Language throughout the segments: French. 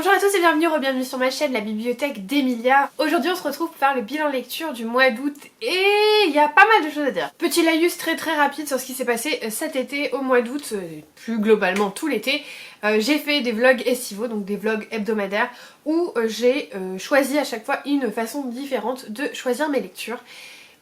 Bonjour à tous et bienvenue sur ma chaîne La Bibliothèque d'Emilia. Aujourd'hui on se retrouve pour faire le bilan lecture du mois d'août et il y a pas mal de choses à dire. Petit laïus très rapide sur ce qui s'est passé cet été au mois d'août, plus globalement tout l'été. J'ai fait des vlogs estivaux, donc des vlogs hebdomadaires où j'ai choisi à chaque fois une façon différente de choisir mes lectures.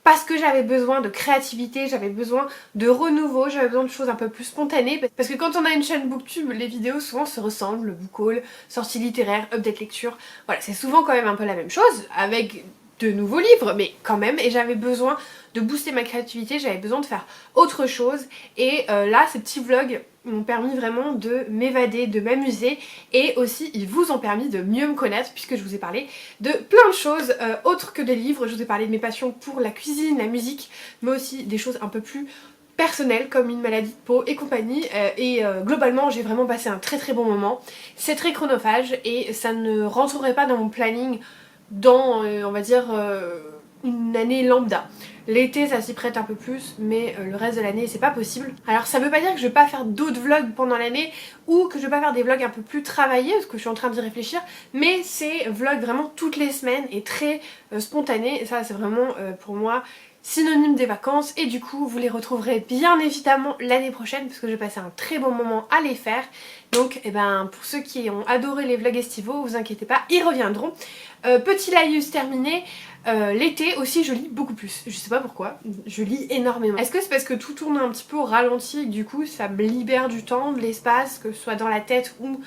Parce que j'avais besoin de créativité, j'avais besoin de renouveau, j'avais besoin de choses un peu plus spontanées. Parce que quand on a une chaîne Booktube, les vidéos souvent se ressemblent, le book haul, sortie littéraire, update lecture. Voilà, c'est souvent quand même un peu la même chose, avec de nouveaux livres, mais quand même. Et j'avais besoin de booster ma créativité, j'avais besoin de faire autre chose. Et là, ces petits vlogs m'ont permis vraiment de m'évader, de m'amuser, et aussi ils vous ont permis de mieux me connaître puisque je vous ai parlé de plein de choses autres que des livres. Je vous ai parlé de mes passions pour la cuisine, la musique, mais aussi des choses un peu plus personnelles comme une maladie de peau et compagnie, globalement j'ai vraiment passé un très bon moment. C'est très chronophage et ça ne rentrerait pas dans mon planning dans on va dire une année lambda. L'été ça s'y prête un peu plus, mais le reste de l'année c'est pas possible. Alors ça veut pas dire que je vais pas faire d'autres vlogs pendant l'année ou que je vais pas faire des vlogs un peu plus travaillés parce que je suis en train d'y réfléchir, mais c'est vlogs vraiment toutes les semaines et très spontanés, et ça c'est vraiment pour moi synonyme des vacances, et du coup vous les retrouverez bien évidemment l'année prochaine parce que j'ai passé un très bon moment à les faire. Donc pour ceux qui ont adoré les vlogs estivaux, vous inquiétez pas, ils reviendront. Petit laïus terminé. L'été aussi je lis beaucoup plus, je sais pas pourquoi, je lis énormément. Est-ce que c'est parce que tout tourne un petit peu au ralenti et que du coup ça me libère du temps, de l'espace, que ce soit dans la tête ou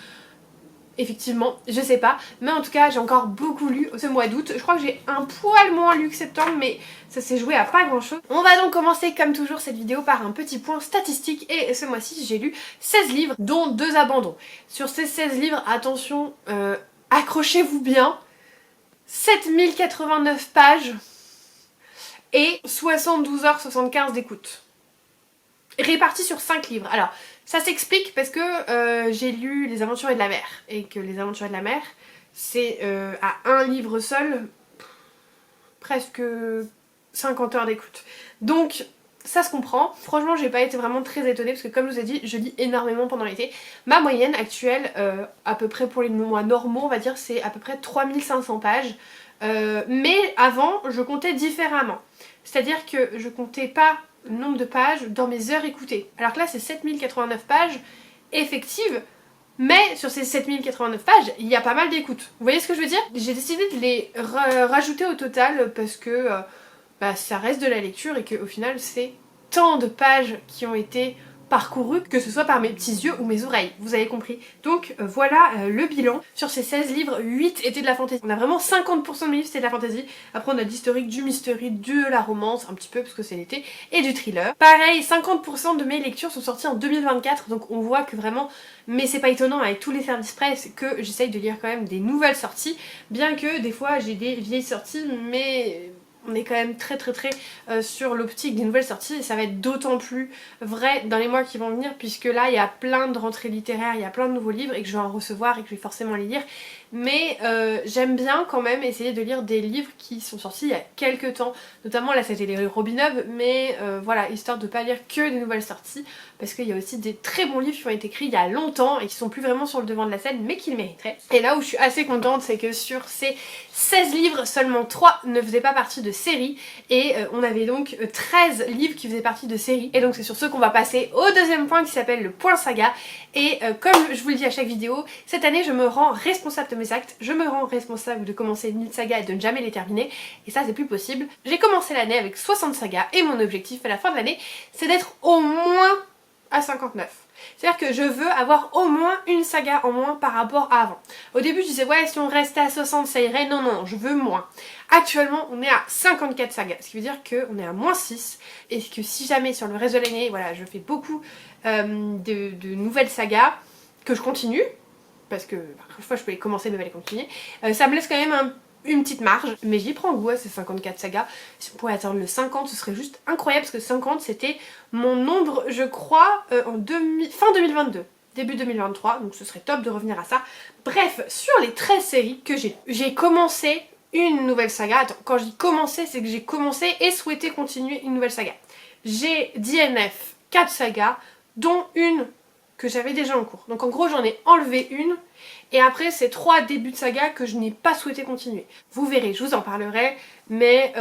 effectivement, je sais pas, mais en tout cas j'ai encore beaucoup lu ce mois d'août. Je crois que j'ai un poil moins lu que septembre, mais ça s'est joué à pas grand chose. On va donc commencer comme toujours cette vidéo par un petit point statistique, et ce mois-ci j'ai lu 16 livres dont 2 abandons. Sur ces 16 livres, attention, accrochez-vous bien, 7089 pages et 72h75 d'écoute. Répartis sur 5 livres. Alors, ça s'explique parce que j'ai lu Les Aventuriers de la Mer, et que Les Aventuriers de la Mer, c'est à un livre seul, presque 50 heures d'écoute. Donc, ça se comprend. Franchement, j'ai pas été vraiment très étonnée parce que comme je vous ai dit, je lis énormément pendant l'été. Ma moyenne actuelle, à peu près pour les mois normaux, on va dire, c'est à peu près 3500 pages. Mais avant, je comptais différemment. C'est-à-dire que je comptais pas le nombre de pages dans mes heures écoutées. Alors que là, c'est 7089 pages effectives, mais sur ces 7089 pages, il y a pas mal d'écoutes. Vous voyez ce que je veux dire? J'ai décidé de les rajouter au total parce que ça reste de la lecture et qu'au final, c'est tant de pages qui ont été parcouru, que ce soit par mes petits yeux ou mes oreilles, vous avez compris. Donc voilà le bilan. Sur ces 16 livres, 8 étaient de la fantasy. On a vraiment 50% de mes livres c'était de la fantasy. Après on a de l'historique, du mystery, de la romance, un petit peu parce que c'est l'été, et du thriller. Pareil, 50% de mes lectures sont sorties en 2024, donc on voit que vraiment, mais c'est pas étonnant avec tous les services presse, que j'essaye de lire quand même des nouvelles sorties, bien que des fois j'ai des vieilles sorties, mais on est quand même très sur l'optique des nouvelles sorties, et ça va être d'autant plus vrai dans les mois qui vont venir puisque là il y a plein de rentrées littéraires, il y a plein de nouveaux livres et que je vais en recevoir et que je vais forcément les lire. Mais j'aime bien quand même essayer de lire des livres qui sont sortis il y a quelques temps, notamment là c'était les Robin Hood, mais voilà, histoire de pas lire que des nouvelles sorties parce qu'il y a aussi des très bons livres qui ont été écrits il y a longtemps et qui sont plus vraiment sur le devant de la scène mais qui le mériteraient. Et là où je suis assez contente, c'est que sur ces 16 livres, seulement 3 ne faisaient pas partie de série, et on avait donc 13 livres qui faisaient partie de série, et donc c'est sur ce qu'on va passer au deuxième point qui s'appelle le point saga. Et comme je vous le dis à chaque vidéo, cette année je me rends responsable de mes actes, je me rends responsable de commencer une saga et de ne jamais les terminer, et ça c'est plus possible. J'ai commencé l'année avec 60 sagas et mon objectif à la fin de l'année c'est d'être au moins à 59. C'est-à-dire que je veux avoir au moins une saga en moins par rapport à avant. Au début je disais ouais si on restait à 60 ça irait, non, je veux moins. Actuellement on est à 54 sagas, ce qui veut dire qu'on est à moins 6, et que si jamais sur le reste de l'année, voilà, je fais beaucoup de nouvelles sagas, que je continue, parce que parfois je peux les commencer mais pas les continuer, ça me laisse quand même une petite marge, mais j'y prends goût à ces 54 sagas. Si on pouvait atteindre le 50, ce serait juste incroyable, parce que 50 c'était mon nombre je crois fin 2022, début 2023, donc ce serait top de revenir à ça. Bref, sur les 13 séries que j'ai commencé une nouvelle saga. Attends, quand je dis commencer, c'est que j'ai commencé et souhaité continuer une nouvelle saga. J'ai DNF 4 sagas, dont une que j'avais déjà en cours. Donc en gros j'en ai enlevé une et après c'est 3 débuts de saga que je n'ai pas souhaité continuer. Vous verrez, je vous en parlerai, mais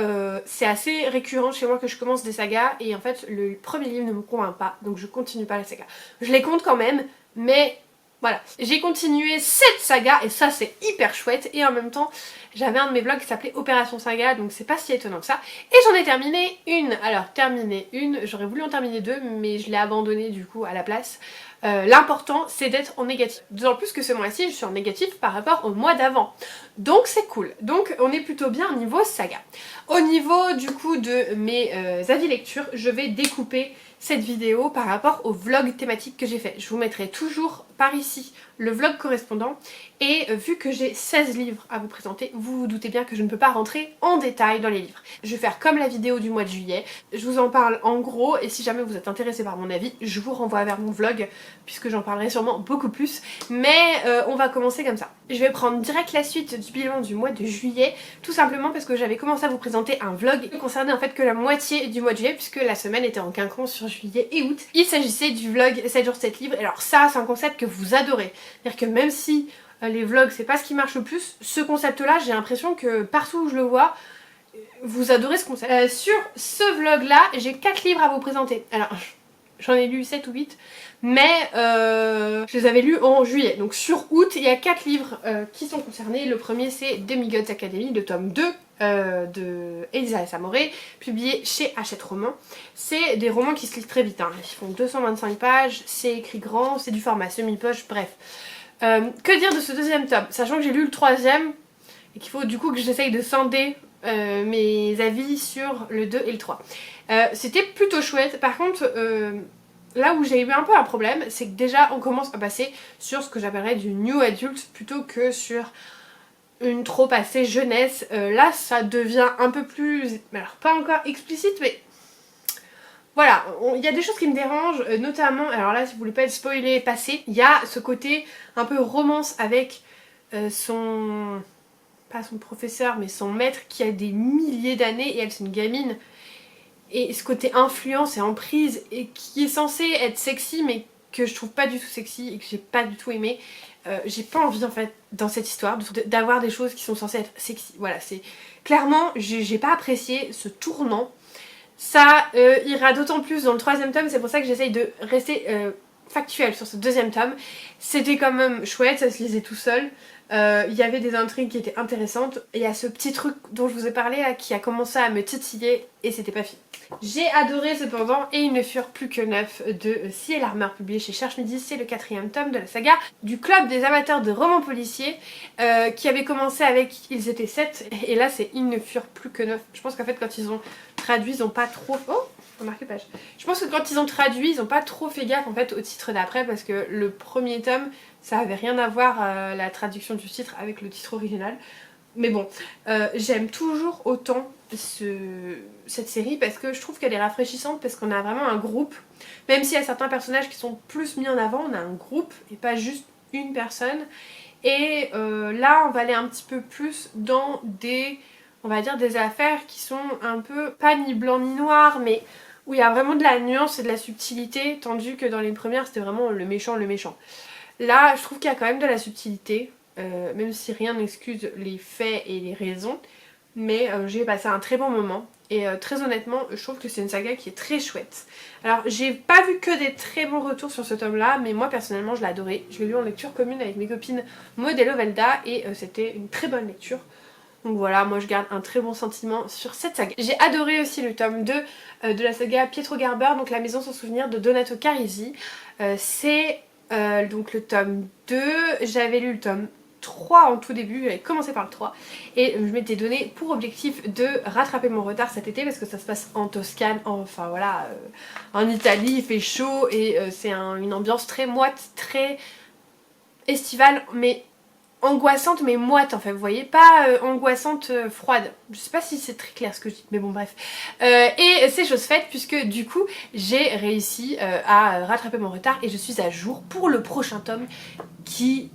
c'est assez récurrent chez moi que je commence des sagas et en fait le premier livre ne me convainc pas, donc je continue pas la saga. Je les compte quand même, mais voilà. J'ai continué cette saga et ça c'est hyper chouette et en même temps j'avais un de mes vlogs qui s'appelait Opération Saga, donc c'est pas si étonnant que ça. Et j'en ai terminé une. Alors terminé une, j'aurais voulu en terminer 2 mais je l'ai abandonné du coup à la place. L'important c'est d'être en négatif. D'autant plus que ce mois-ci je suis en négatif par rapport au mois d'avant. Donc c'est cool. Donc on est plutôt bien au niveau saga. Au niveau du coup de mes avis lecture, je vais découper cette vidéo par rapport au vlog thématique que j'ai fait. Je vous mettrai toujours par ici le vlog correspondant et vu que j'ai 16 livres à vous présenter, vous vous doutez bien que je ne peux pas rentrer en détail dans les livres. Je vais faire comme la vidéo du mois de juillet, je vous en parle en gros et si jamais vous êtes intéressé par mon avis, je vous renvoie vers mon vlog puisque j'en parlerai sûrement beaucoup plus, mais on va commencer comme ça. Je vais prendre direct la suite du bilan du mois de juillet, tout simplement parce que j'avais commencé à vous présenter un vlog qui concernait en fait que la moitié du mois de juillet puisque la semaine était en quinconce sur juillet et août. Il s'agissait du vlog 7 jours 7 livres et alors ça c'est un concept que vous adorez, c'est-à-dire que même si les vlogs c'est pas ce qui marche le plus, ce concept là j'ai l'impression que partout où je le vois vous adorez ce concept. Sur ce vlog là j'ai 4 livres à vous présenter. Alors j'en ai lu 7 ou 8 mais je les avais lus en juillet. Donc sur août il y a 4 livres qui sont concernés. Le premier c'est Demigods Academy, le tome 2 de Elisa S. Amore, publié chez Hachette Romans. C'est des romans qui se lisent très vite, hein. Ils font 225 pages, c'est écrit grand, c'est du format semi-poche, bref. Que dire de ce deuxième tome, sachant que j'ai lu le troisième et qu'il faut du coup que j'essaye de scinder mes avis sur le 2 et le 3. C'était plutôt chouette, par contre là où j'ai eu un peu un problème, c'est que déjà on commence à passer sur ce que j'appellerais du new adult plutôt que sur une trop assez jeunesse. Là ça devient un peu plus, alors pas encore explicite mais voilà, il y a des choses qui me dérangent, notamment, alors là si vous voulez pas être spoilé, passé, il y a ce côté un peu romance avec son, pas son professeur mais son maître qui a des milliers d'années et elle c'est une gamine. Et ce côté influence et emprise et qui est censé être sexy mais que je trouve pas du tout sexy et que j'ai pas du tout aimé. J'ai pas envie en fait dans cette histoire d'avoir des choses qui sont censées être sexy. Voilà, c'est clairement j'ai pas apprécié ce tournant. Ça ira d'autant plus dans le troisième tome, c'est pour ça que j'essaye de rester factuelle sur ce deuxième tome. C'était quand même chouette, ça se lisait tout seul. Il y avait des intrigues qui étaient intéressantes. Et il y a ce petit truc dont je vous ai parlé là, qui a commencé à me titiller et c'était pas fini. J'ai adoré cependant Et ils ne furent plus que 9 de Ciel Armeur, publié chez Cherche Midi. C'est le 4e tome de la saga du club des amateurs de romans policiers qui avait commencé avec Ils étaient 7 et là c'est Ils ne furent plus que 9. Je pense qu'en fait quand ils ont traduit ils ont pas trop... Oh, remarquez page. Je pense que quand ils ont traduit ils ont pas trop fait gaffe en fait au titre d'après parce que le premier tome ça avait rien à voir la traduction du titre avec le titre original. Mais bon, j'aime toujours autant cette série parce que je trouve qu'elle est rafraîchissante parce qu'on a vraiment un groupe. Même s'il y a certains personnages qui sont plus mis en avant, on a un groupe et pas juste une personne. Et là, on va aller un petit peu plus dans des, on va dire, des affaires qui sont un peu, pas ni blanc ni noir, mais où il y a vraiment de la nuance et de la subtilité, tandis que dans les premières, c'était vraiment le méchant, le méchant. Là, je trouve qu'il y a quand même de la subtilité, même si rien n'excuse les faits et les raisons. Mais j'ai passé un très bon moment et très honnêtement, je trouve que c'est une saga qui est très chouette. Alors, j'ai pas vu que des très bons retours sur ce tome-là, mais moi personnellement, je l'ai adoré. Je l'ai lu en lecture commune avec mes copines Maud et Lovelda et c'était une très bonne lecture. Donc voilà, moi je garde un très bon sentiment sur cette saga. J'ai adoré aussi le tome 2 de la saga Pietro Garber, donc La Maison sans souvenir de Donato Carisi. C'est donc le tome 2, j'avais lu le tome 3 en tout début, j'avais commencé par le 3 et je m'étais donné pour objectif de rattraper mon retard cet été parce que ça se passe en Toscane, enfin voilà, en Italie, il fait chaud et c'est une ambiance très moite, très estivale mais angoissante mais moite en fait, vous voyez, pas angoissante froide. Je sais pas si c'est très clair ce que je dis, mais bon bref. Et c'est chose faite puisque du coup j'ai réussi à rattraper mon retard et je suis à jour pour le prochain tome qui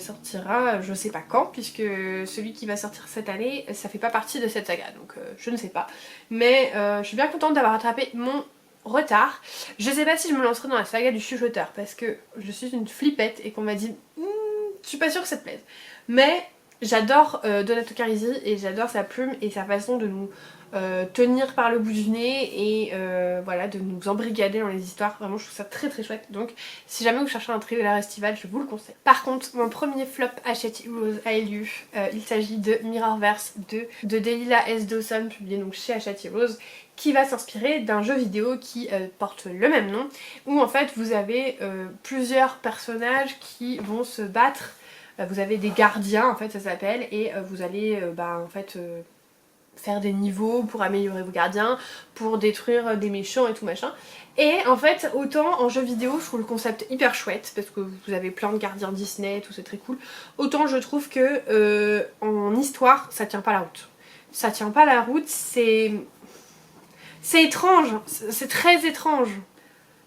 sortira je sais pas quand puisque celui qui va sortir cette année ça fait pas partie de cette saga donc je ne sais pas. Mais je suis bien contente d'avoir rattrapé mon retard. Je sais pas si je me lancerai dans la saga du chuchoteur parce que je suis une flippette et qu'on m'a dit je suis pas sûre que ça te plaise. Mais j'adore Donato Carisi et j'adore sa plume et sa façon de nous tenir par le bout du nez et voilà, de nous embrigader dans les histoires. Vraiment, je trouve ça très très chouette. Donc, si jamais vous cherchez un thriller estival, je vous le conseille. Par contre, mon premier flop Hachette Heroes a eu lieu. Il s'agit de Mirrorverse 2 de Delilah S. Dawson, publié donc chez Hachette Heroes, qui va s'inspirer d'un jeu vidéo qui porte le même nom, où en fait vous avez plusieurs personnages qui vont se battre. Vous avez des gardiens, en fait ça s'appelle, et vous allez en fait faire des niveaux pour améliorer vos gardiens, pour détruire des méchants et tout machin. Et en fait, autant en jeu vidéo, je trouve le concept hyper chouette, parce que vous avez plein de gardiens Disney et tout, c'est très cool. Autant je trouve que en histoire, ça tient pas la route. Ça tient pas la route, c'est étrange, c'est très étrange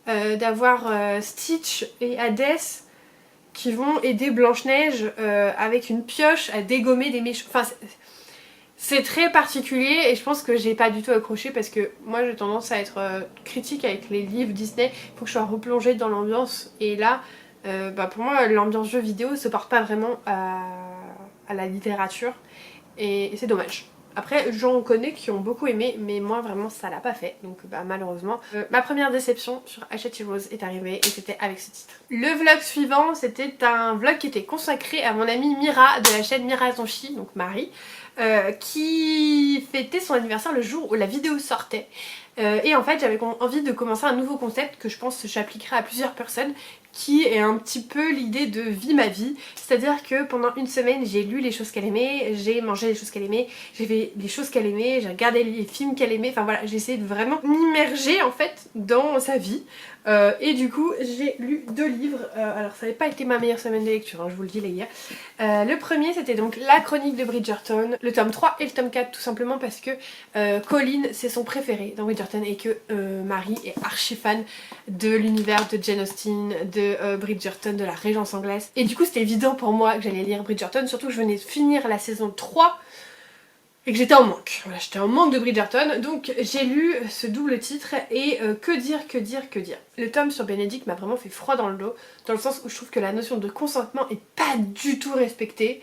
d'avoir Stitch et Hades qui vont aider Blanche-Neige avec une pioche à dégommer des méchants. Enfin, c'est très particulier et je pense que j'ai pas du tout accroché parce que moi j'ai tendance à être critique avec les livres Disney. Il faut que je sois replongée dans l'ambiance et là, pour moi l'ambiance jeu vidéo se porte pas vraiment à la littérature et c'est dommage. Après, j'en connais qui ont beaucoup aimé, mais moi vraiment ça l'a pas fait, donc malheureusement. Ma première déception sur Hachette Heroes est arrivée et c'était avec ce titre. Le vlog suivant, c'était un vlog qui était consacré à mon amie Mira de la chaîne Mira Zonchi, donc Marie, qui fêtait son anniversaire le jour où la vidéo sortait. Et en fait j'avais envie de commencer un nouveau concept que je pense s'appliquerait à plusieurs personnes, qui est un petit peu l'idée de vie ma vie, c'est à dire que pendant une semaine j'ai lu les choses qu'elle aimait, j'ai mangé les choses qu'elle aimait, j'ai fait les choses qu'elle aimait, j'ai regardé les films qu'elle aimait, enfin voilà, j'ai essayé de vraiment m'immerger en fait dans sa vie. Et du coup j'ai lu 2 livres, alors ça n'avait pas été ma meilleure semaine de lecture, hein, je vous le dis les gars. Le premier c'était donc La Chronique de Bridgerton, le tome 3 et le tome 4 tout simplement parce que Colin c'est son préféré dans Bridgerton et que Marie est archi fan de l'univers de Jane Austen, de Bridgerton, de la Régence anglaise. Et du coup c'était évident pour moi que j'allais lire Bridgerton, surtout que je venais de finir la saison 3 et que j'étais en manque. Voilà, j'étais en manque de Bridgerton, donc j'ai lu ce double titre et que dire. Le tome sur Bénédicte m'a vraiment fait froid dans le dos, dans le sens où je trouve que la notion de consentement est pas du tout respectée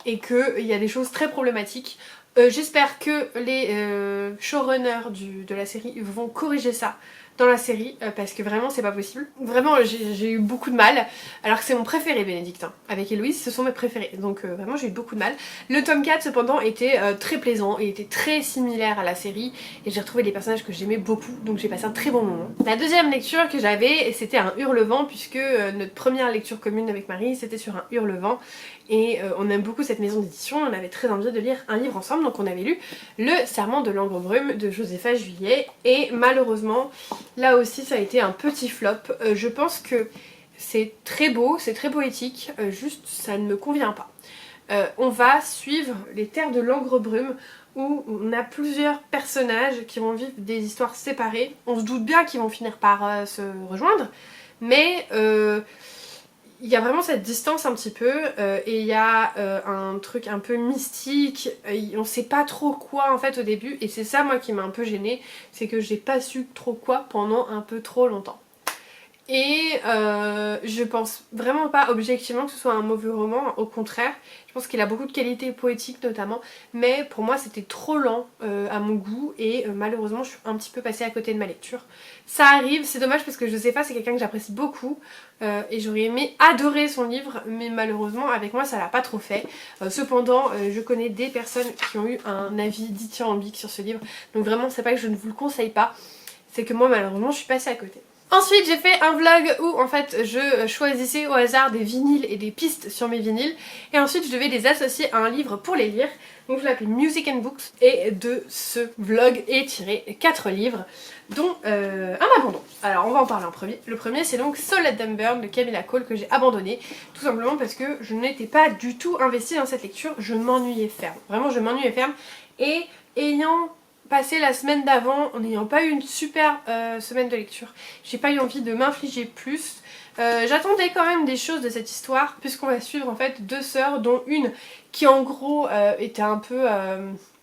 et qu'il y a des choses très problématiques. J'espère que les showrunners de la série vont corriger ça dans la série parce que vraiment c'est pas possible. Vraiment j'ai eu beaucoup de mal, alors que c'est mon préféré Bénédicte, hein. Avec Héloïse ce sont mes préférés, donc vraiment j'ai eu beaucoup de mal. Le tome 4 cependant était très plaisant et était très similaire à la série et j'ai retrouvé des personnages que j'aimais beaucoup, donc j'ai passé un très bon moment. La deuxième lecture que j'avais c'était un Hurlevent, puisque notre première lecture commune avec Marie c'était sur un Hurlevent. Et on aime beaucoup cette maison d'édition, on avait très envie de lire un livre ensemble, donc on avait lu Le Serment de l'Angre Brume de Josépha Juillet, et malheureusement, là aussi ça a été un petit flop. Je pense que c'est très beau, c'est très poétique, juste ça ne me convient pas. On va suivre les terres de l'Angre Brume, où on a plusieurs personnages qui vont vivre des histoires séparées. On se doute bien qu'ils vont finir par se rejoindre, mais il y a vraiment cette distance un petit peu et il y a un truc un peu mystique, on sait pas trop quoi en fait au début et c'est ça moi qui m'a un peu gênée, c'est que j'ai pas su trop quoi pendant un peu trop longtemps. Et je pense vraiment pas objectivement que ce soit un mauvais roman, au contraire, je pense qu'il a beaucoup de qualités poétiques notamment, mais pour moi c'était trop lent à mon goût et malheureusement je suis un petit peu passée à côté de ma lecture. Ça arrive, c'est dommage parce que Josépha c'est quelqu'un que j'apprécie beaucoup et j'aurais aimé adorer son livre, mais malheureusement avec moi ça l'a pas trop fait. Cependant je connais des personnes qui ont eu un avis dithyrambique sur ce livre, donc vraiment c'est pas que je ne vous le conseille pas, c'est que moi malheureusement je suis passée à côté. Ensuite j'ai fait un vlog où en fait je choisissais au hasard des vinyles et des pistes sur mes vinyles et ensuite je devais les associer à un livre pour les lire, donc je l'appelais Music and Books et de ce vlog est tiré 4 livres dont un abandon. Alors on va en parler en premier. Le premier c'est donc So Let Them Burn de Camilla Cole que j'ai abandonné tout simplement parce que je n'étais pas du tout investie dans cette lecture, je m'ennuyais ferme, vraiment je m'ennuyais ferme et ayant passé la semaine d'avant en n'ayant pas eu une super semaine de lecture, j'ai pas eu envie de m'infliger plus. J'attendais quand même des choses de cette histoire puisqu'on va suivre en fait 2 sœurs dont une qui en gros était un peu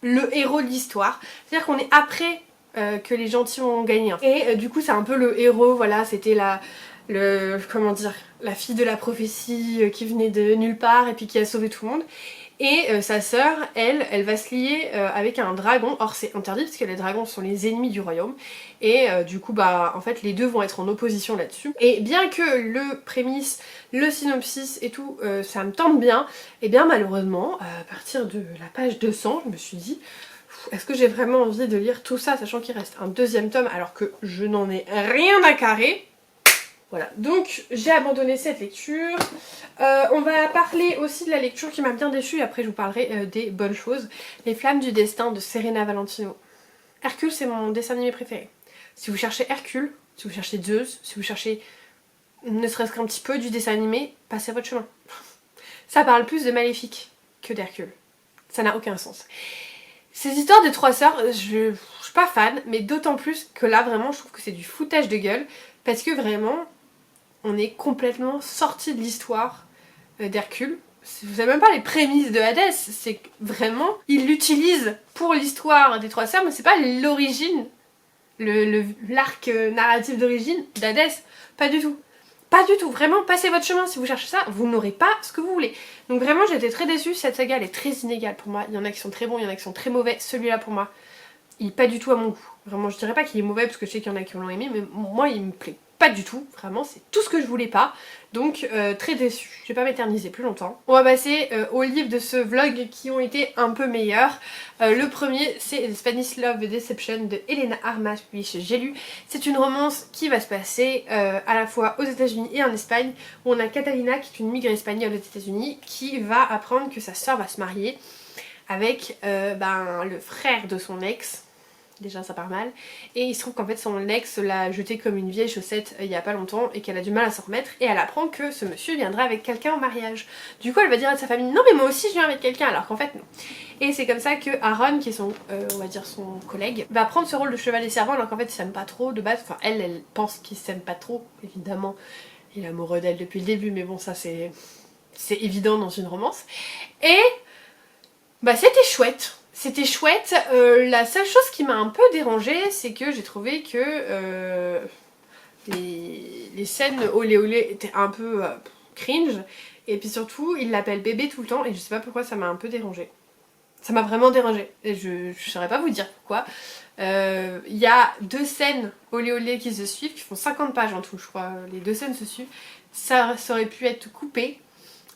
le héros de l'histoire, c'est à dire qu'on est après que les gentils ont gagné. Et du coup c'est un peu le héros, voilà, c'était comment dire, la fille de la prophétie qui venait de nulle part et puis qui a sauvé tout le monde. Et sa sœur, elle va se lier avec un dragon. Or c'est interdit parce que les dragons sont les ennemis du royaume. Et du coup bah en fait les deux vont être en opposition là-dessus. Et bien que le prémisse, le synopsis et tout, ça me tente bien, et bien malheureusement à partir de la page 200 je me suis dit est-ce que j'ai vraiment envie de lire tout ça sachant qu'il reste un deuxième tome alors que je n'en ai rien à carrer. Voilà, donc j'ai abandonné cette lecture. On va parler aussi de la lecture qui m'a bien déçue et après je vous parlerai des bonnes choses. Les Flammes du Destin de Serena Valentino. Hercule c'est mon dessin animé préféré. Si vous cherchez Hercule, si vous cherchez Zeus, si vous cherchez ne serait-ce qu'un petit peu du dessin animé, passez votre chemin. Ça parle plus de Maléfique que d'Hercule. Ça n'a aucun sens. Ces histoires des trois sœurs, je suis pas fan, mais d'autant plus que là vraiment je trouve que c'est du foutage de gueule parce que vraiment on est complètement sorti de l'histoire d'Hercule. Vous savez même pas les prémices de Hadès, c'est que vraiment il l'utilise pour l'histoire des trois sœurs mais c'est pas l'origine, l'arc narratif d'origine d'Hadès, pas du tout. Pas du tout, vraiment passez votre chemin si vous cherchez ça, vous n'aurez pas ce que vous voulez. Donc vraiment j'étais très déçue, cette saga elle est très inégale pour moi, il y en a qui sont très bons, il y en a qui sont très mauvais, celui-là pour moi il est pas du tout à mon goût. Vraiment je dirais pas qu'il est mauvais parce que je sais qu'il y en a qui l'ont aimé mais moi il me plaît pas du tout, vraiment c'est tout ce que je voulais pas. Donc très déçue, je vais pas m'éterniser plus longtemps. On va passer aux livres de ce vlog qui ont été un peu meilleurs. Le premier c'est Spanish Love Deception de Elena Armas, puis j'ai lu. C'est une romance qui va se passer à la fois aux États-Unis et en Espagne où on a Catalina qui est une migrée espagnole aux États-Unis qui va apprendre que sa sœur va se marier avec le frère de son ex. Déjà ça part mal. Et il se trouve qu'en fait son ex l'a jetée comme une vieille chaussette il y a pas longtemps et qu'elle a du mal à s'en remettre et elle apprend que ce monsieur viendra avec quelqu'un au mariage. Du coup elle va dire à sa famille non mais moi aussi je viens avec quelqu'un alors qu'en fait non. Et c'est comme ça que Aaron qui est son, on va dire son collègue, va prendre ce rôle de chevalier servant alors qu'en fait il s'aime pas trop de base. Enfin elle pense qu'il s'aime pas trop évidemment. Il est amoureux d'elle depuis le début mais bon ça c'est évident dans une romance. Et bah c'était chouette. C'était chouette, la seule chose qui m'a un peu dérangée, c'est que j'ai trouvé que les scènes olé olé étaient un peu cringe, et puis surtout, il l'appelle bébé tout le temps, et je sais pas pourquoi ça m'a un peu dérangée. Ça m'a vraiment dérangée, et je saurais pas vous dire pourquoi. Il y a deux scènes olé olé qui se suivent, qui font 50 pages en tout, je crois, les deux scènes se suivent. Ça aurait pu être coupé.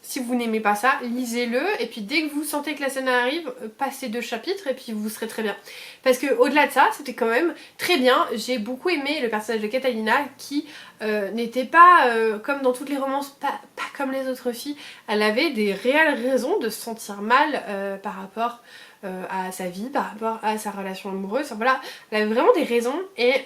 Si vous n'aimez pas ça, lisez-le et puis dès que vous sentez que la scène arrive, passez 2 chapitres et puis vous serez très bien. Parce que au-delà de ça, c'était quand même très bien. J'ai beaucoup aimé le personnage de Catalina qui n'était pas comme dans toutes les romances, pas comme les autres filles. Elle avait des réelles raisons de se sentir mal par rapport à sa vie, par rapport à sa relation amoureuse. Enfin, voilà, elle avait vraiment des raisons et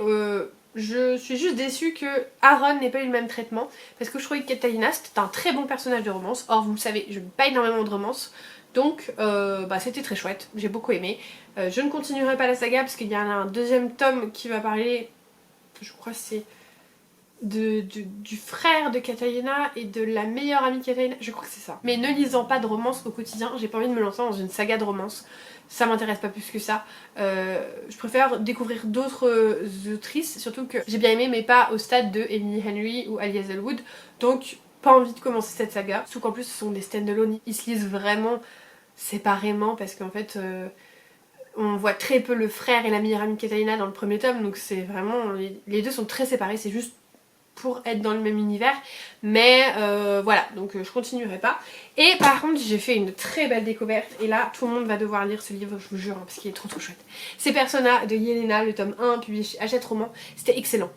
je suis juste déçue que Aaron n'ait pas eu le même traitement parce que je trouvais que Catalina c'était un très bon personnage de romance. Or vous le savez, je n'aime pas énormément de romance donc c'était très chouette, j'ai beaucoup aimé. Je ne continuerai pas la saga parce qu'il y a un deuxième tome qui va parler, je crois que c'est du frère de Catalina et de la meilleure amie de Catalina, je crois que c'est ça. Mais ne lisant pas de romance au quotidien, j'ai pas envie de me lancer dans une saga de romance. Ça m'intéresse pas plus que ça. Je préfère découvrir d'autres autrices, surtout que j'ai bien aimé mais pas au stade de Emily Henry ou Ali Hazelwood. Donc pas envie de commencer cette saga. Surtout qu'en plus ce sont des stand-alone, ils se lisent vraiment séparément parce qu'en fait on voit très peu le frère et la meilleure amie de Catalina dans le premier tome. Donc c'est vraiment, les deux sont très séparés, c'est juste pour être dans le même univers, mais voilà, donc je continuerai pas. Et par contre j'ai fait une très belle découverte et là tout le monde va devoir lire ce livre, je vous jure, hein, parce qu'il est trop chouette. C'est Persona de Yelena, le tome 1 publié chez Hachette Roman. C'était excellent,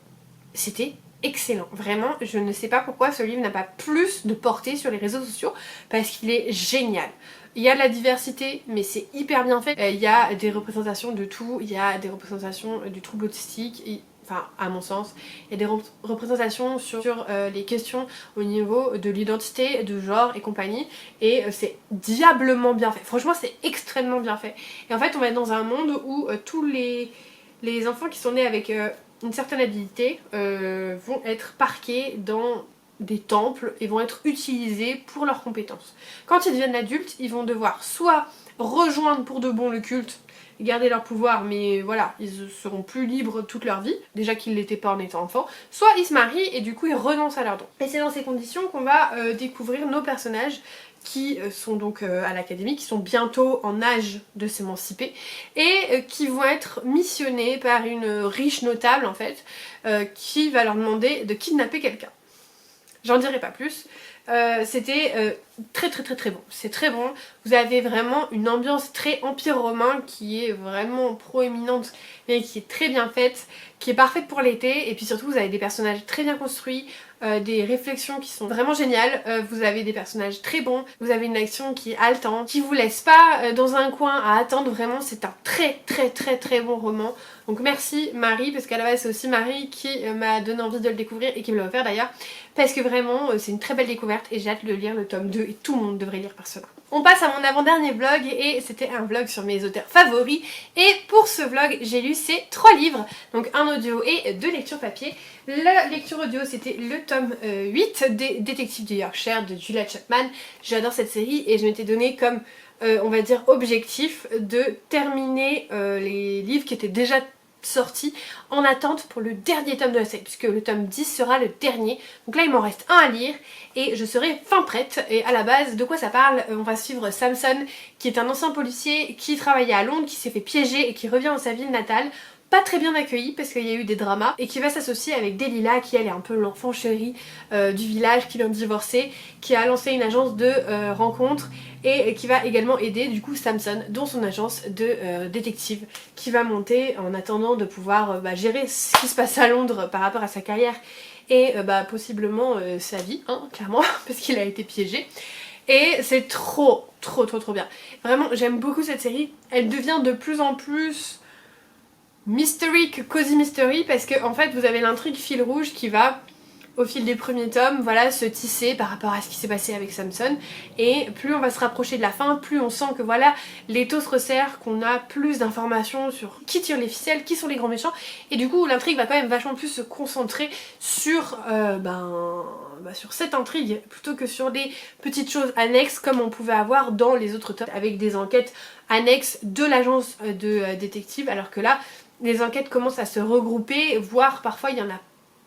c'était excellent, vraiment. Je ne sais pas pourquoi ce livre n'a pas plus de portée sur les réseaux sociaux parce qu'il est génial. Il y a de la diversité mais c'est hyper bien fait, il y a des représentations de tout, il y a des représentations du trouble autistique, enfin à mon sens, il y a des représentations sur les questions au niveau de l'identité, de genre et compagnie, et c'est diablement bien fait, franchement c'est extrêmement bien fait. Et en fait on va être dans un monde où tous les enfants qui sont nés avec une certaine habilité vont être parqués dans des temples et vont être utilisés pour leurs compétences. Quand ils deviennent adultes, ils vont devoir soit rejoindre pour de bon le culte, garder leur pouvoir, mais voilà, ils seront plus libres toute leur vie, déjà qu'ils l'étaient pas en étant enfants, soit ils se marient et du coup ils renoncent à leurs dons. Et c'est dans ces conditions qu'on va découvrir nos personnages qui sont donc à l'académie, qui sont bientôt en âge de s'émanciper et qui vont être missionnés par une riche notable en fait, qui va leur demander de kidnapper quelqu'un. J'en dirai pas plus. C'était très bon, c'est très bon. Vous avez vraiment une ambiance très empire romain qui est vraiment proéminente et qui est très bien faite, qui est parfaite pour l'été, et puis surtout vous avez des personnages très bien construits, des réflexions qui sont vraiment géniales, vous avez des personnages très bons, vous avez une action qui est haletante, qui vous laisse pas dans un coin à attendre, vraiment c'est un très bon roman. Donc merci Marie, parce qu'à la base c'est aussi Marie qui m'a donné envie de le découvrir et qui me l'a offert d'ailleurs, parce que vraiment c'est une très belle découverte et j'ai hâte de lire le tome 2 et tout le monde devrait lire par cela. On passe à mon avant-dernier vlog et c'était un vlog sur mes auteurs favoris, et pour ce vlog j'ai lu ces 3 livres, donc un audio et 2 lectures papier. La lecture audio c'était le tome 8 des Détectives du Yorkshire de Julia Chapman. J'adore cette série et je m'étais donné comme on va dire objectif de terminer les livres qui étaient déjà sorti en attente pour le dernier tome de la série, puisque le tome 10 sera le dernier. Donc là il m'en reste un à lire et je serai fin prête. Et à la base, de quoi ça parle? On va suivre Samson, qui est un ancien policier qui travaillait à Londres, qui s'est fait piéger et qui revient dans sa ville natale, pas très bien accueilli parce qu'il y a eu des dramas, et qui va s'associer avec Delilah, qui elle est un peu l'enfant chéri du village, qui vient de divorcer, qui a lancé une agence de rencontres et qui va également aider du coup Samson dans son agence de détective, qui va monter en attendant de pouvoir gérer ce qui se passe à Londres par rapport à sa carrière et possiblement sa vie, hein, clairement, parce qu'il a été piégé. Et c'est trop bien. Vraiment, j'aime beaucoup cette série. Elle devient de plus en plus mystery que cozy mystery, parce que en fait vous avez l'intrigue fil rouge qui va au fil des premiers tomes, voilà, se tisser par rapport à ce qui s'est passé avec Samson, et plus on va se rapprocher de la fin, plus on sent que voilà, les taux se resserrent, qu'on a plus d'informations sur qui tire les ficelles, qui sont les grands méchants, et du coup l'intrigue va quand même vachement plus se concentrer sur sur cette intrigue plutôt que sur des petites choses annexes comme on pouvait avoir dans les autres tomes avec des enquêtes annexes de l'agence de détective, alors que là les enquêtes commencent à se regrouper, voire parfois il y en a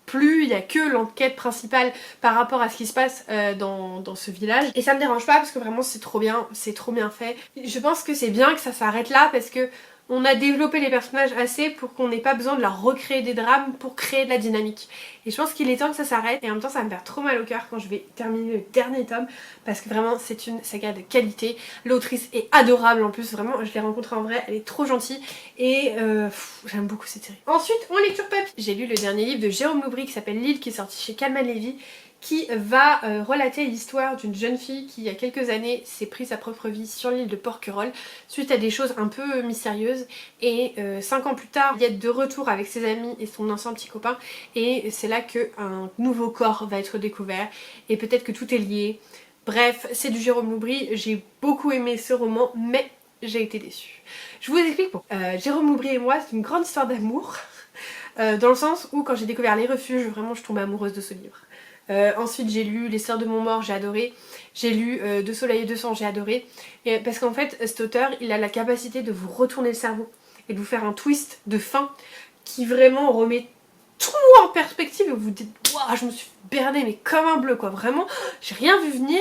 plus, il n'y a que l'enquête principale par rapport à ce qui se passe dans ce village. Et ça me dérange pas parce que vraiment c'est trop bien fait. Je pense que c'est bien que ça s'arrête là parce que on a développé les personnages assez pour qu'on n'ait pas besoin de leur recréer des drames pour créer de la dynamique. Et je pense qu'il est temps que ça s'arrête, et en même temps ça me fait trop mal au cœur quand je vais terminer le dernier tome, parce que vraiment c'est une saga de qualité. L'autrice est adorable en plus, vraiment je l'ai rencontrée en vrai, elle est trop gentille et j'aime beaucoup cette série. Ensuite en lecture papier, j'ai lu le dernier livre de Jérôme Loubry qui s'appelle L'île, qui est sorti chez Calman Levy, qui va relater l'histoire d'une jeune fille qui il y a quelques années s'est pris sa propre vie sur l'île de Porquerolles suite à des choses un peu mystérieuses, et 5 ans plus tard il est de retour avec ses amis et son ancien petit copain, et c'est là qu'un nouveau corps va être découvert et peut-être que tout est lié. Bref, c'est du Jérôme Loubry, j'ai beaucoup aimé ce roman mais j'ai été déçue. Je vous explique pourquoi. Jérôme Loubry et moi c'est une grande histoire d'amour dans le sens où quand j'ai découvert Les Refuges, vraiment je tombais amoureuse de ce livre. Ensuite j'ai lu Les Sœurs de Montmort, j'ai adoré. J'ai lu De Soleil et de Sang, j'ai adoré. Et parce qu'en fait cet auteur il a la capacité de vous retourner le cerveau et de vous faire un twist de fin qui vraiment remet tout en perspective, et vous vous dites waouh, je me suis bernée mais comme un bleu quoi, vraiment j'ai rien vu venir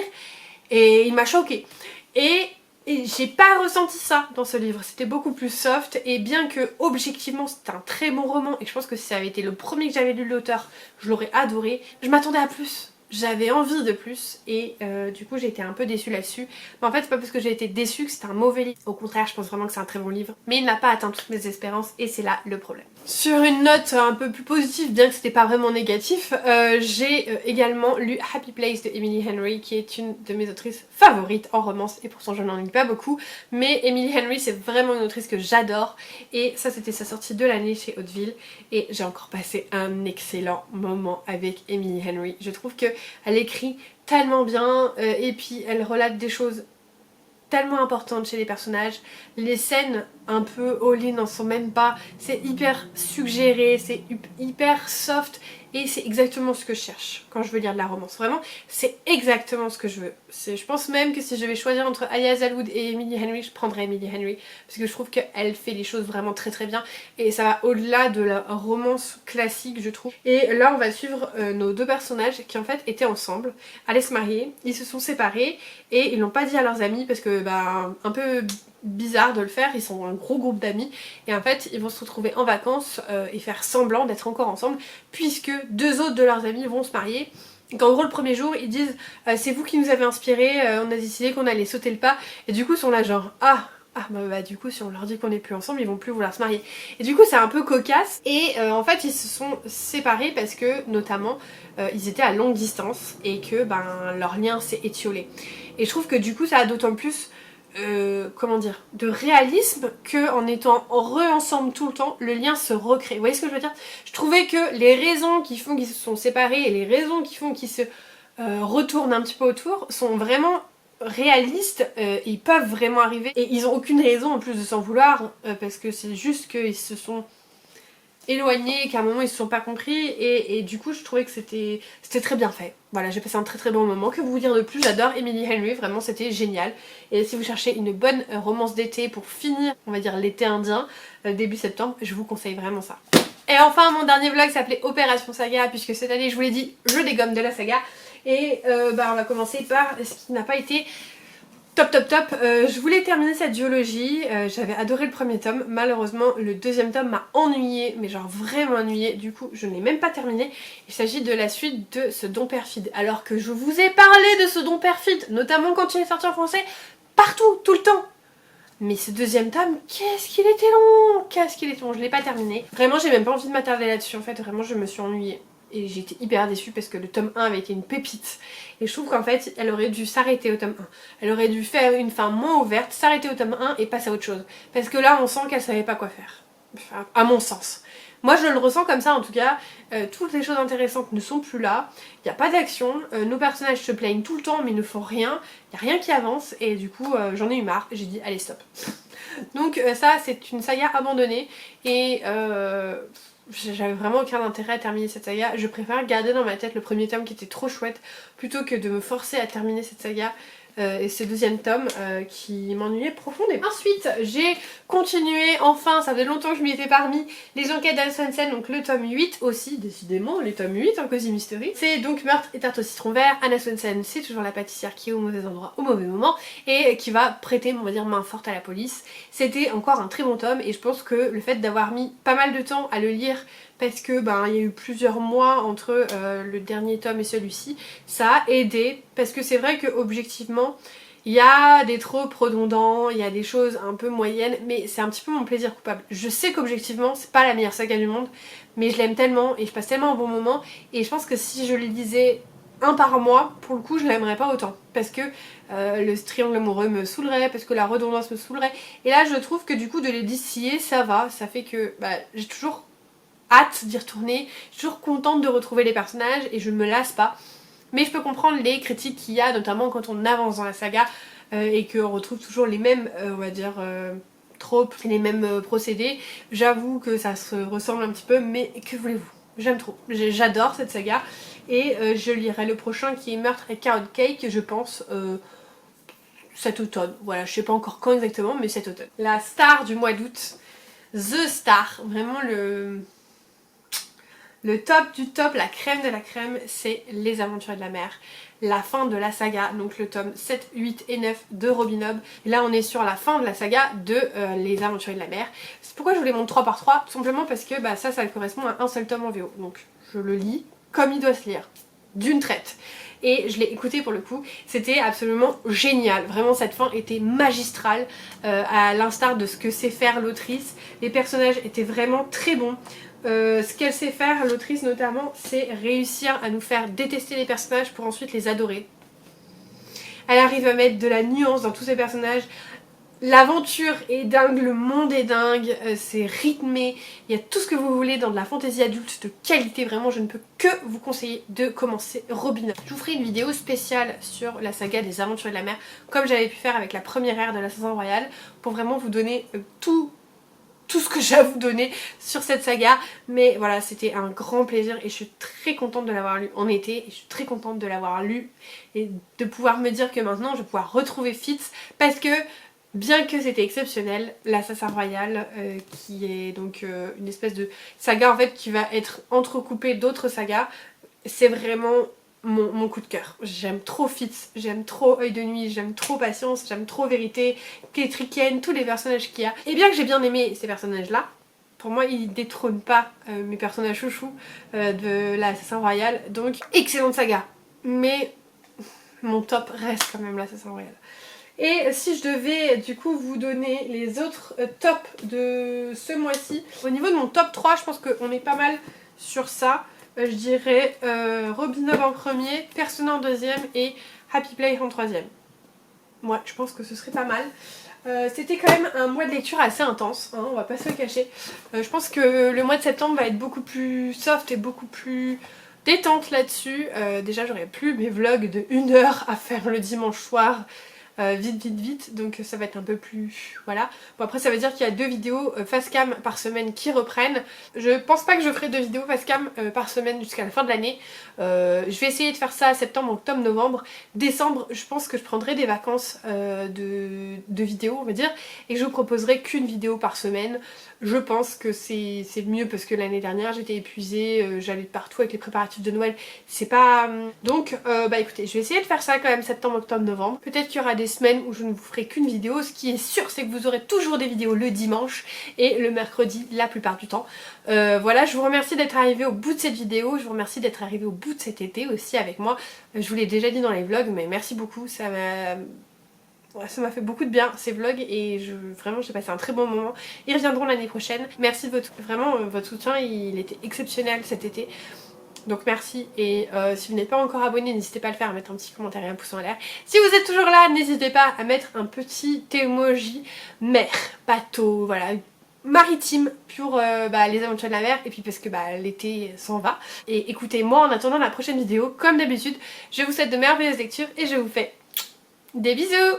et il m'a choquée. Et j'ai pas ressenti ça dans ce livre, c'était beaucoup plus soft, et bien que objectivement c'était un très bon roman et je pense que si ça avait été le premier que j'avais lu de l'auteur, je l'aurais adoré, je m'attendais à plus. J'avais envie de plus et du coup j'ai été un peu déçue là-dessus. Mais en fait c'est pas parce que j'ai été déçue que c'est un mauvais livre. Au contraire, je pense vraiment que c'est un très bon livre. Mais il n'a pas atteint toutes mes espérances et c'est là le problème. Sur une note un peu plus positive, bien que c'était pas vraiment négatif, j'ai également lu Happy Place de Emily Henry, qui est une de mes autrices favorites en romance, et pourtant je n'en lis pas beaucoup. Mais Emily Henry c'est vraiment une autrice que j'adore, et ça c'était sa sortie de l'année chez Hauteville, et j'ai encore passé un excellent moment avec Emily Henry. Je trouve que elle écrit tellement bien et puis elle relate des choses tellement importantes chez les personnages. Les scènes un peu all-in n'en sont même pas, c'est hyper suggéré, c'est hyper soft Et c'est exactement ce que je cherche quand je veux lire de la romance. Vraiment, c'est exactement ce que je veux. Je pense même que si je vais choisir entre Aya Zalwood et Emily Henry, je prendrais Emily Henry. Parce que je trouve qu'elle fait les choses vraiment très très bien. Et ça va au-delà de la romance classique, je trouve. Et là, on va suivre nos deux personnages qui en fait étaient ensemble, allaient se marier. Ils se sont séparés et ils l'ont pas dit à leurs amis parce que, bah, un peu bizarre de le faire, ils sont un gros groupe d'amis et en fait ils vont se retrouver en vacances et faire semblant d'être encore ensemble puisque deux autres de leurs amis vont se marier. Donc en gros le premier jour ils disent c'est vous qui nous avez inspiré, on a décidé qu'on allait sauter le pas et du coup ils sont là genre bah du coup si on leur dit qu'on n'est plus ensemble ils vont plus vouloir se marier. Et du coup c'est un peu cocasse et en fait ils se sont séparés parce que notamment ils étaient à longue distance et que ben leur lien s'est étiolé. Et je trouve que du coup ça a d'autant plus comment dire, de réalisme que en étant ensemble tout le temps, le lien se recrée. Vous voyez ce que je veux dire? Je trouvais que les raisons qui font qu'ils se sont séparés et les raisons qui font qu'ils se retournent un petit peu autour sont vraiment réalistes, ils peuvent vraiment arriver et ils ont aucune raison en plus de s'en vouloir parce que c'est juste qu'ils se sont éloignés, qu'à un moment ils se sont pas compris et du coup je trouvais que c'était très bien fait. Voilà, j'ai passé un très très bon moment. Que vous dire de plus, j'adore Emily Henry, vraiment c'était génial. Et si vous cherchez une bonne romance d'été pour finir, on va dire l'été indien, début septembre, je vous conseille vraiment ça. Et enfin mon dernier vlog s'appelait Opération Saga puisque cette année je vous l'ai dit, je dégomme de la saga. Et bah on va commencer par ce qui n'a pas été top. Je voulais terminer cette duologie, j'avais adoré le premier tome, malheureusement le deuxième tome m'a ennuyée, mais genre vraiment ennuyée, du coup je ne l'ai même pas terminé. Il s'agit de la suite de Ce Don Perfide, alors que je vous ai parlé de Ce Don Perfide, notamment quand il est sorti en français, partout, tout le temps. Mais ce deuxième tome, qu'est-ce qu'il était long, je l'ai pas terminé. Vraiment j'ai même pas envie de m'attarder là-dessus en fait, vraiment je me suis ennuyée. Et j'étais hyper déçue parce que le tome 1 avait été une pépite. Et je trouve qu'en fait, elle aurait dû s'arrêter au tome 1. Elle aurait dû faire une fin moins ouverte, s'arrêter au tome 1 et passer à autre chose. Parce que là, on sent qu'elle savait pas quoi faire. Enfin, à mon sens. Moi, je le ressens comme ça en tout cas. Toutes les choses intéressantes ne sont plus là. Il n'y a pas d'action. Nos personnages se plaignent tout le temps mais ils ne font rien. Il n'y a rien qui avance. Et du coup, j'en ai eu marre. J'ai dit, allez, stop. Donc ça, c'est une saga abandonnée. Et j'avais vraiment aucun intérêt à terminer cette saga. Je préfère garder dans ma tête le premier tome qui était trop chouette plutôt que de me forcer à terminer cette saga et ce deuxième tome qui m'ennuyait profondément. Ensuite j'ai continué, enfin ça faisait longtemps que je m'y étais pas remis, les enquêtes d'Anne Swensen, donc le tome 8 aussi, décidément les tomes 8 en Cozy Mystery. C'est donc Meurtre et tarte au citron vert. Anna Swensen c'est toujours la pâtissière qui est au mauvais endroit au mauvais moment et qui va prêter on va dire main forte à la police. C'était encore un très bon tome et je pense que le fait d'avoir mis pas mal de temps à le lire parce que ben il y a eu plusieurs mois entre le dernier tome et celui-ci, ça a aidé parce que c'est vrai que objectivement il y a des tropes redondants, il y a des choses un peu moyennes, mais c'est un petit peu mon plaisir coupable. Je sais qu'objectivement c'est pas la meilleure saga du monde, mais je l'aime tellement et je passe tellement un bon moment et je pense que si je le lisais un par mois, pour le coup je l'aimerais pas autant parce que le triangle amoureux me saoulerait, parce que la redondance me saoulerait et là je trouve que du coup de les distiller ça va, ça fait que bah, j'ai toujours hâte d'y retourner, je suis toujours contente de retrouver les personnages et je ne me lasse pas. Mais je peux comprendre les critiques qu'il y a, notamment quand on avance dans la saga et qu'on retrouve toujours les mêmes, on va dire, tropes, les mêmes procédés. J'avoue que ça se ressemble un petit peu, mais que voulez-vous? J'aime trop, j'adore cette saga et je lirai le prochain qui est Meurtre et Carrot Cake, je pense, cet automne. Voilà, je sais pas encore quand exactement, mais cet automne. La star du mois d'août, The Star, vraiment le top du top, la crème de la crème, c'est Les Aventuriers de la Mer. La fin de la saga, donc le tome 7, 8 et 9 de Robin Hobb. Et là on est sur la fin de la saga de Les Aventuriers de la Mer. C'est pourquoi je vous les montre 3 par 3, tout simplement parce que bah, ça correspond à un seul tome en VO. Donc je le lis comme il doit se lire, d'une traite. Et je l'ai écouté pour le coup, c'était absolument génial, vraiment cette fin était magistrale, à l'instar de ce que sait faire l'autrice. Les personnages étaient vraiment très bons. Ce qu'elle sait faire, l'autrice notamment, c'est réussir à nous faire détester les personnages pour ensuite les adorer. Elle arrive à mettre de la nuance dans tous ses personnages. L'aventure est dingue, le monde est dingue, c'est rythmé, il y a tout ce que vous voulez dans de la fantaisie adulte de qualité, vraiment je ne peux que vous conseiller de commencer Robin Hobb. Je vous ferai une vidéo spéciale sur la saga des Aventuriers de la Mer, comme j'avais pu faire avec la première ère de l'Assassin Royal, pour vraiment vous donner tout tout ce que j'ai à vous donner sur cette saga. Mais voilà, c'était un grand plaisir et je suis très contente de l'avoir lu en été. Et je suis très contente de l'avoir lu et de pouvoir me dire que maintenant je vais pouvoir retrouver Fitz parce que bien que c'était exceptionnel, l'Assassin Royal qui est donc une espèce de saga en fait qui va être entrecoupée d'autres sagas, c'est vraiment mon coup de cœur. J'aime trop Fitz, j'aime trop Œil de Nuit, j'aime trop Patience, j'aime trop Vérité, Ketriken, tous les personnages qu'il y a. Et bien que j'ai bien aimé ces personnages là, pour moi ils détrônent pas mes personnages chouchous de l'Assassin Royal, donc excellente saga. Mais mon top reste quand même l'Assassin Royal. Et si je devais du coup vous donner les autres tops de ce mois-ci, au niveau de mon top 3, je pense qu'on est pas mal sur ça. Je dirais Robin Hood en premier, Persona en deuxième et Happy Play en troisième. Moi, je pense que ce serait pas mal. C'était quand même un mois de lecture assez intense, hein, on va pas se le cacher. Je pense que le mois de septembre va être beaucoup plus soft et beaucoup plus détente là-dessus. Déjà, j'aurai plus mes vlogs de 1 heure à faire le dimanche soir. Vite, donc ça va être un peu plus... voilà. Bon après ça veut dire qu'il y a 2 vidéos face cam par semaine qui reprennent. Je pense pas que je ferai 2 vidéos face cam par semaine jusqu'à la fin de l'année. Je vais essayer de faire ça septembre, octobre, novembre. Décembre, je pense que je prendrai des vacances de vidéos on va dire, et je vous proposerai qu'une vidéo par semaine. Je pense que c'est mieux parce que l'année dernière j'étais épuisée, j'allais de partout avec les préparatifs de Noël, c'est pas... Donc bah écoutez, je vais essayer de faire ça quand même septembre, octobre, novembre. Peut-être qu'il y aura des semaines où je ne vous ferai qu'une vidéo. Ce qui est sûr c'est que vous aurez toujours des vidéos le dimanche et le mercredi la plupart du temps. Voilà, je vous remercie d'être arrivé au bout de cette vidéo, je vous remercie d'être arrivé au bout de cet été aussi avec moi. Je vous l'ai déjà dit dans les vlogs mais merci beaucoup, ça m'a fait beaucoup de bien ces vlogs et vraiment j'ai passé un très bon moment. Ils reviendront l'année prochaine. Merci de votre soutien, il était exceptionnel cet été. Donc merci et si vous n'êtes pas encore abonné, n'hésitez pas à le faire, à mettre un petit commentaire et un pouce en l'air. Si vous êtes toujours là, n'hésitez pas à mettre un petit emoji mer, bateau, voilà, maritime pour les aventures de la mer et puis parce que l'été s'en va. Et écoutez, moi en attendant la prochaine vidéo, comme d'habitude, je vous souhaite de merveilleuses lectures et je vous fais des bisous.